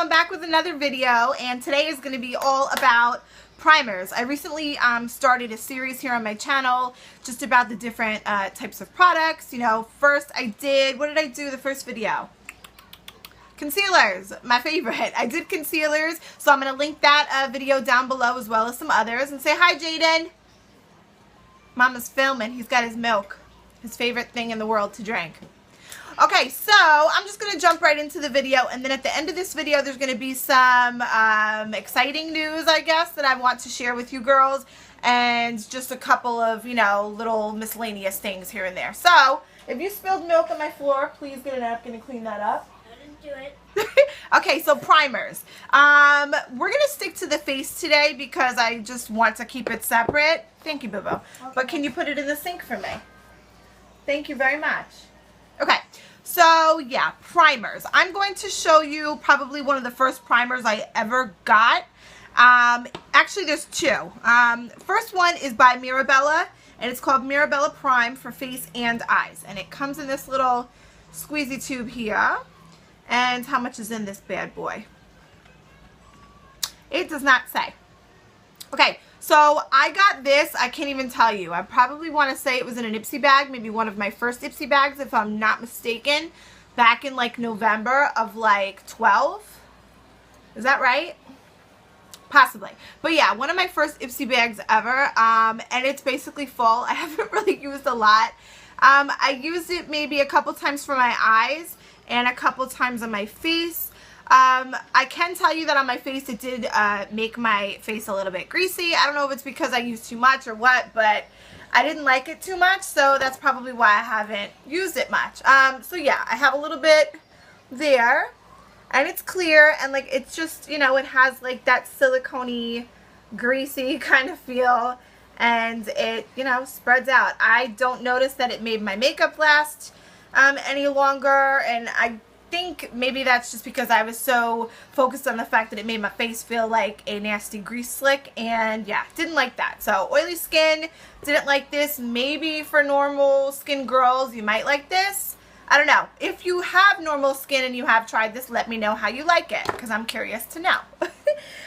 I'm back with another video, and today is going to be all about primers. I recently started a series here on my channel just about the different types of products. You know, first I did, what did I do the first video? Concealers, my favorite. I did concealers, so I'm going to link that video down below as well as some others. And say hi, Jaden. Mama's filming. He's got his milk, his favorite thing in the world to drink. Okay, so I'm just going to jump right into the video, and then at the end of this video there's going to be some exciting news, I guess, that I want to share with you girls, and just a couple of, you know, little miscellaneous things here and there. So, if you spilled milk on my floor, please get a napkin and clean that up. I didn't do it. Okay, so primers. We're going to stick to the face today because I just want to keep it separate. Thank you, Boo-Boo. Okay. But can you put it in the sink for me? Thank you very much. Okay, so yeah, primers. I'm going to show you probably one of the first primers I ever got. Actually, there's two. First one is by Mirabella, and it's called Mirabella Prime for face and eyes. And it comes in this little squeezy tube here. And how much is in this bad boy? It does not say. Okay, so I got this, I can't even tell you. I probably want to say it was in an Ipsy bag, maybe one of my first Ipsy bags if I'm not mistaken, back in like November of like 12. Is that right? Possibly. But yeah, one of my first Ipsy bags ever, and it's basically full. I haven't really used a lot. I used it maybe a couple times for my eyes and a couple times on my face. I can tell you that on my face it did make my face a little bit greasy. I don't know if it's because I used too much or what, but I didn't like it too much, so that's probably why I haven't used it much. So yeah, I have a little bit there, and it's clear, and like it's just, you know, it has like that silicone-y, greasy kind of feel, and it, you know, spreads out. I don't notice that it made my makeup last any longer, and I think maybe that's just because I was so focused on the fact that it made my face feel like a nasty grease slick, and yeah, didn't like that. So oily skin, didn't like this. Maybe for normal skin girls you might like this. I don't know. If you have normal skin and you have tried this, let me know how you like it, because I'm curious to know.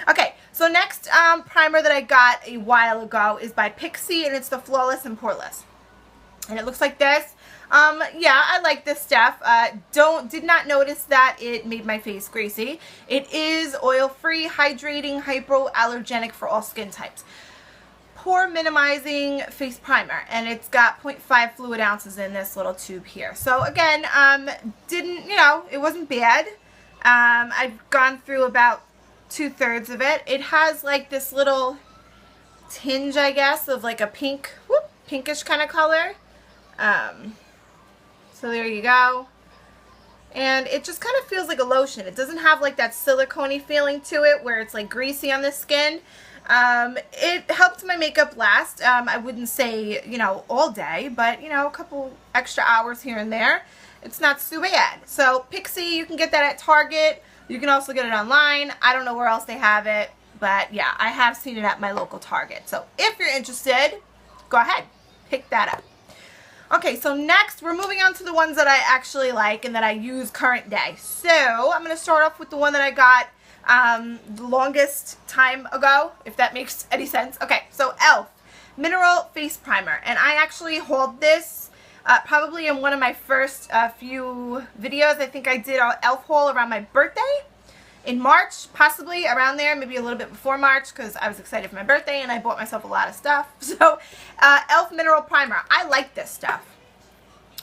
Okay, so next primer that I got a while ago is by Pixi, and it's the Flawless and Poreless, and it looks like this. Yeah, I like this stuff. Did not notice that it made my face greasy. It is oil-free, hydrating, hypoallergenic for all skin types. Pore minimizing face primer, and it's got 0.5 fluid ounces in this little tube here. So again, didn't, you know, it wasn't bad. I've gone through about 2/3 of it. It has like this little tinge, I guess, of like a pink, pinkish kind of color. So there you go. And it just kind of feels like a lotion. It doesn't have like that silicone-y feeling to it where it's like greasy on the skin. It helped my makeup last. I wouldn't say, you know, all day, but, you know, a couple extra hours here and there. It's not too bad. So Pixi, you can get that at Target. You can also get it online. I don't know where else they have it, but yeah, I have seen it at my local Target. So if you're interested, go ahead, pick that up. Okay, so next we're moving on to the ones that I actually like and that I use current day. So I'm going to start off with the one that I got the longest time ago, if that makes any sense. Okay, so e.l.f. Mineral Face Primer, and I actually hauled this probably in one of my first few videos. I think I did an e.l.f. haul around my birthday in March, possibly around there, maybe a little bit before March, because I was excited for my birthday and I bought myself a lot of stuff. So, e.l.f. Mineral Primer. I like this stuff.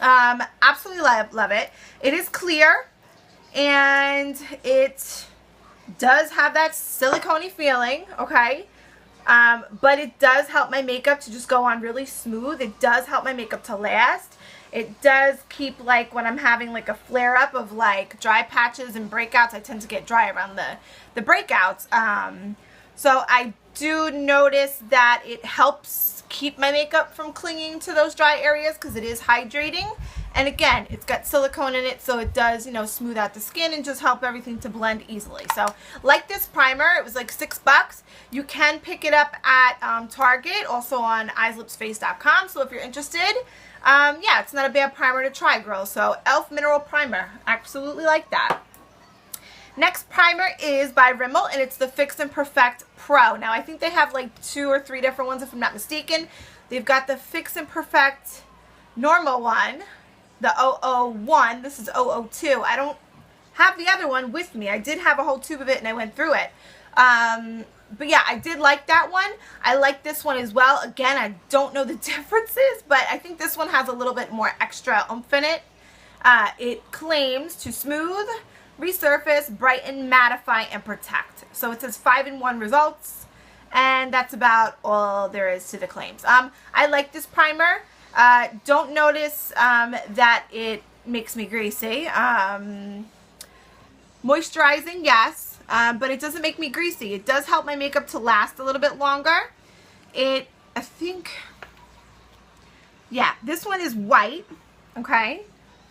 Absolutely love it. It is clear, and it does have that silicone-y feeling, okay? But it does help my makeup to just go on really smooth. It does help my makeup to last. It does keep, like, when I'm having, like, a flare-up of, like, dry patches and breakouts. I tend to get dry around the breakouts. So I do notice that it helps keep my makeup from clinging to those dry areas because it is hydrating. And again, it's got silicone in it, so it does, you know, smooth out the skin and just help everything to blend easily. So, like this primer, it was like $6. You can pick it up at Target, also on eyeslipsface.com. So if you're interested, yeah, it's not a bad primer to try, girls. So e.l.f. Mineral Primer, absolutely like that. Next primer is by Rimmel, and it's the Fix and Perfect Pro. Now, I think they have like 2 or 3 different ones, if I'm not mistaken. They've got the Fix and Perfect normal one, the 001. This is 002. I don't have the other one with me. I did have a whole tube of it, and I went through it. But yeah, I did like that one. I like this one as well. Again, I don't know the differences, but I think this one has a little bit more extra oomph in it. It claims to smooth, resurface, brighten, mattify, and protect. So it says 5-in-1 results, and that's about all there is to the claims. I like this primer. Don't notice that it makes me greasy. Moisturizing, yes, but it doesn't make me greasy. It does help my makeup to last a little bit longer. I think, yeah, this one is white, okay?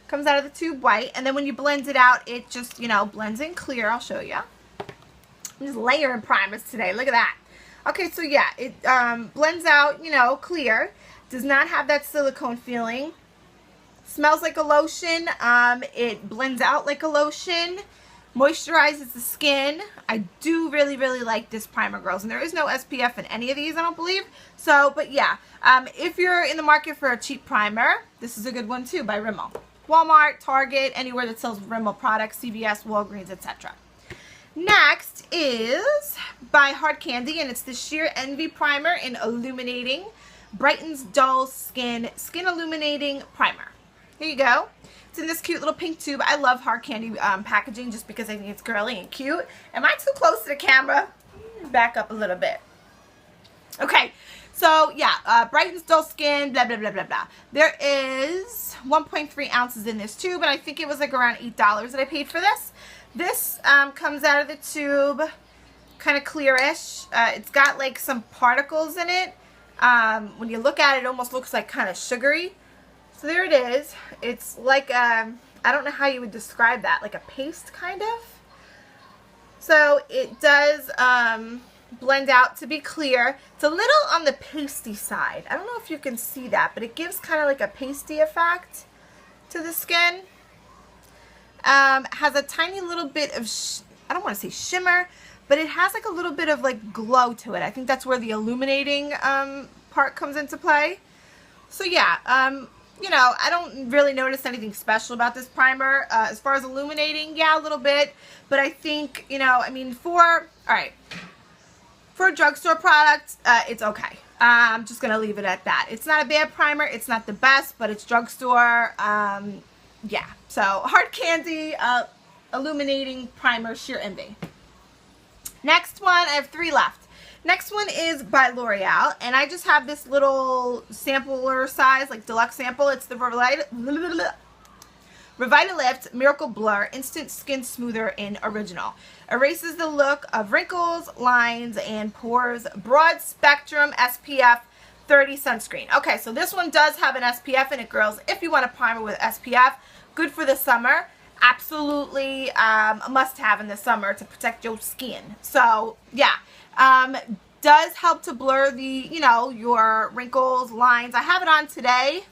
Comes out of the tube white, and then when you blend it out, it just, you know, blends in clear. I'll show you. I'm just layering primers today. Look at that. Okay, so yeah, it blends out, you know, clear. Does not have that silicone feeling. Smells like a lotion. It blends out like a lotion. Moisturizes the skin. I do really, really like this primer, girls. And there is no SPF in any of these, I don't believe. So, but yeah, if you're in the market for a cheap primer, this is a good one too, by Rimmel. Walmart, Target, anywhere that sells Rimmel products, CVS, Walgreens, etc. Next is by Hard Candy, and it's the Sheer Envy Primer in Illuminating. Brightens dull skin, skin illuminating primer. Here you go. It's in this cute little pink tube. I love Hard Candy packaging just because I think it's girly and cute. Am I too close to the camera? Back up a little bit. Okay, so yeah, brightens dull skin, blah, blah, blah, blah, blah. There is 1.3 ounces in this tube, and I think it was like around $8 that I paid for this. This comes out of the tube kind of clearish. It's got like some particles in it. When you look at it, it almost looks like kind of sugary. So there it is. It's like, I don't know how you would describe that, like a paste kind of. So it does blend out to be clear. It's a little on the pasty side. I don't know if you can see that, but it gives kind of like a pasty effect to the skin. Has a tiny little bit of, I don't want to say shimmer, but it has like a little bit of like glow to it. I think that's where the illuminating part comes into play. So yeah, you know, I don't really notice anything special about this primer. As far as illuminating, yeah, a little bit. But I think, you know, I mean, for a drugstore product, it's okay. I'm just going to leave it at that. It's not a bad primer. It's not the best, but it's drugstore. Yeah. So, Hard Candy Illuminating Primer, Sheer Envy. Next one, I have 3 left. Next one is by L'Oreal, and I just have this little sampler size, like deluxe sample. It's the Revitalift Miracle Blur Instant Skin Smoother in Original. Erases the look of wrinkles, lines, and pores. Broad spectrum SPF 30 sunscreen. Okay, so this one does have an SPF in it, girls. If you want a primer with SPF, good for the summer. Absolutely a must-have in the summer to protect your skin. So, yeah. Does help to blur the, you know, your wrinkles, lines. I have it on today,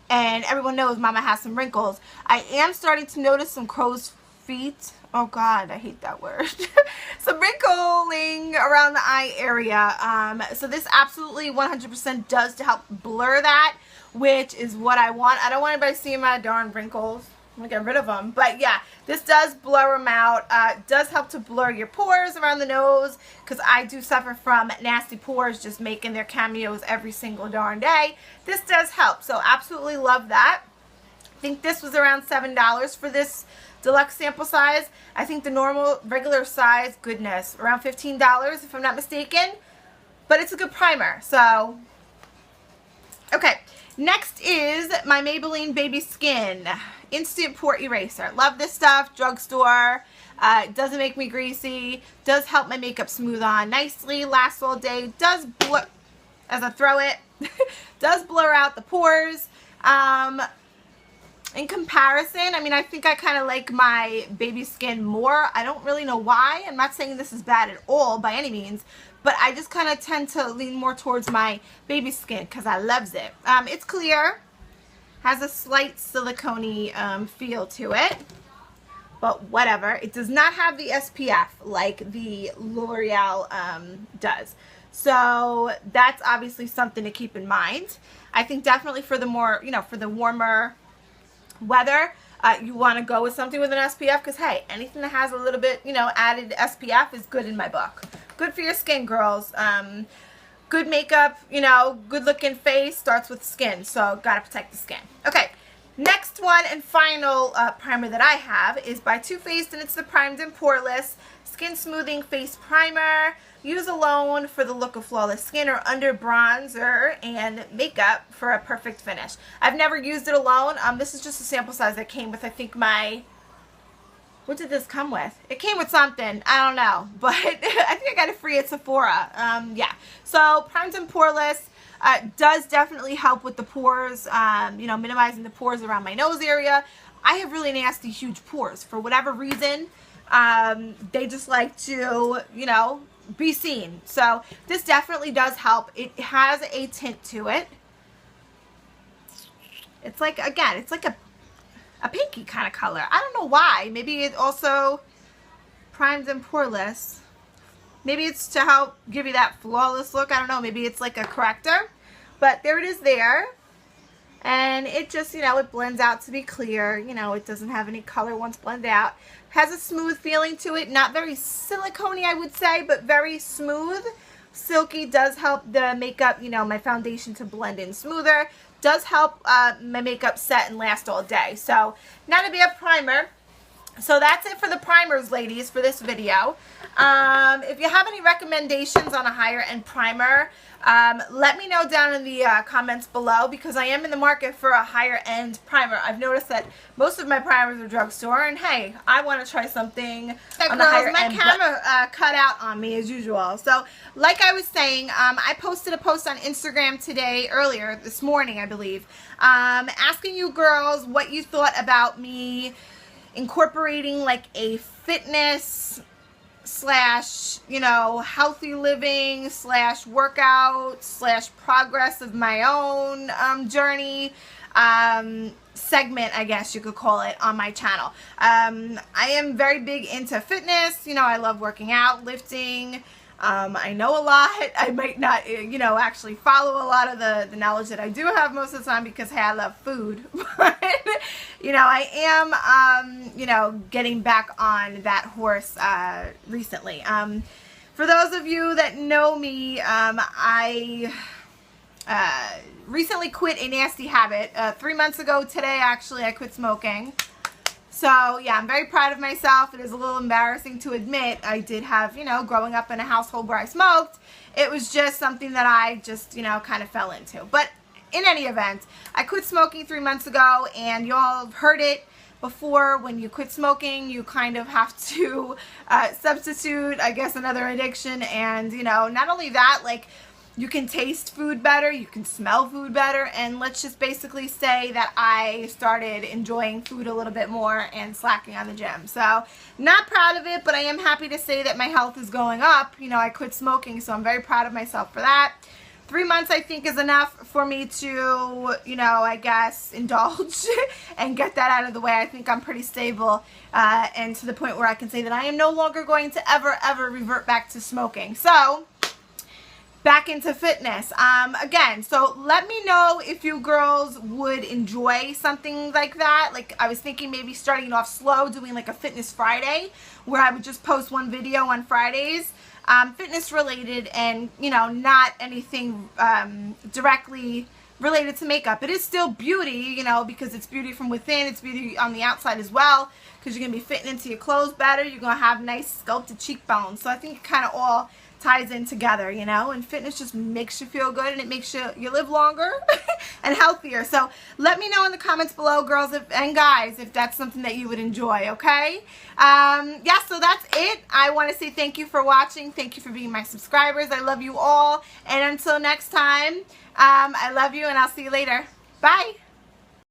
and everyone knows Mama has some wrinkles. I am starting to notice some crow's feet. Oh God, I hate that word. Some wrinkling around the eye area. So this absolutely 100% does to help blur that, which is what I want. I don't want anybody seeing my darn wrinkles. I'm gonna get rid of them. But yeah, this does blur them out. Does help to blur your pores around the nose, because I do suffer from nasty pores just making their cameos every single darn day. This does help. So absolutely love that. I think this was around $7 for this deluxe sample size. I think the normal regular size, goodness, around $15 if I'm not mistaken. But it's a good primer. So, okay. Next is my Maybelline Baby Skin Instant Pore Eraser. Love this stuff. Drugstore. It doesn't make me greasy. Does help my makeup smooth on nicely. Lasts all day. Does blur, as I throw it, does blur out the pores. In comparison, I mean, I think I kind of like my Baby Skin more. I don't really know why. I'm not saying this is bad at all by any means, but I just kind of tend to lean more towards my Baby Skin because I loves it. It's clear. Has a slight silicone-y feel to it. but whatever. It does not have the SPF like the L'Oreal does. So that's obviously something to keep in mind. I think definitely for the more, for the warmer weather, you want to go with something with an SPF because, hey, anything that has a little bit, added SPF is good in my book. Good for your skin, girls. Good makeup, good looking face starts with skin, so gotta protect the skin. Okay, next one and final primer that I have is by Too Faced, and it's the Primed and Poreless Skin Smoothing Face Primer. Use alone for the look of flawless skin or under bronzer and makeup for a perfect finish. I've never used it alone. This is just a sample size that came with, I think, what did this come with? It came with something. I don't know. But I think I got it free at Sephora. Yeah. So, Primed and Poreless does definitely help with the pores, minimizing the pores around my nose area. I have really nasty, huge pores. For whatever reason, they just like to, be seen. So this definitely does help. It has a tint to it. It's like, again, it's like a pinky kind of color. I don't know why. Maybe it also primed and poreless. Maybe it's to help give you that flawless look. I don't know. Maybe it's like a corrector. But there it is there. And it just, it blends out to be clear. It doesn't have any color once blended out. Has a smooth feeling to it. Not very silicone-y, I would say, but very smooth. Silky. Does help the makeup, my foundation to blend in smoother. Does help my makeup set and last all day. So, not a bad primer. So that's it for the primers, ladies, for this video. If you have any recommendations on a higher end primer, let me know down in the comments below, because I am in the market for a higher end primer. I've noticed that most of my primers are drugstore, and hey, I want to try something on the higher end. My camera cut out on me as usual. So like I was saying, I posted a post on Instagram today, earlier this morning, I believe, asking you girls what you thought about me incorporating like a fitness slash, healthy living slash workout slash progress of my own segment, I guess you could call it, on my channel. I am very big into fitness. I love working out, lifting. I know a lot. I might not, actually follow a lot of the knowledge that I do have most of the time because, hey, I love food. But, I am, getting back on that horse recently. For those of you that know me, I recently quit a nasty habit. 3 months ago today, actually, I quit smoking. So, yeah, I'm very proud of myself. It is a little embarrassing to admit. I did have, growing up in a household where I smoked, it was just something that I just, kind of fell into. But in any event, I quit smoking 3 months ago, and y'all have heard it before. When you quit smoking, you kind of have to substitute, I guess, another addiction. And, not only that, like, you can taste food better, you can smell food better, and let's just basically say that I started enjoying food a little bit more and slacking on the gym. So, not proud of it, but I am happy to say that my health is going up. I quit smoking, so I'm very proud of myself for that. 3 months, I think, is enough for me to, I guess, indulge and get that out of the way. I think I'm pretty stable and to the point where I can say that I am no longer going to ever revert back to smoking. So, back into fitness. Again, so let me know if you girls would enjoy something like that. Like, I was thinking maybe starting off slow, doing like a Fitness Friday, where I would just post one video on Fridays, fitness related, and, not anything directly related to makeup. It is still beauty, because it's beauty from within, it's beauty on the outside as well, because you're going to be fitting into your clothes better, you're going to have nice sculpted cheekbones. So I think it kind of all ties in together, and fitness just makes you feel good, and it makes you live longer and healthier. So let me know in the comments below, girls and guys, if that's something that you would enjoy, okay? Yeah, so that's it. I want to say thank you for watching. Thank you for being my subscribers. I love you all, and until next time, I love you, and I'll see you later. Bye.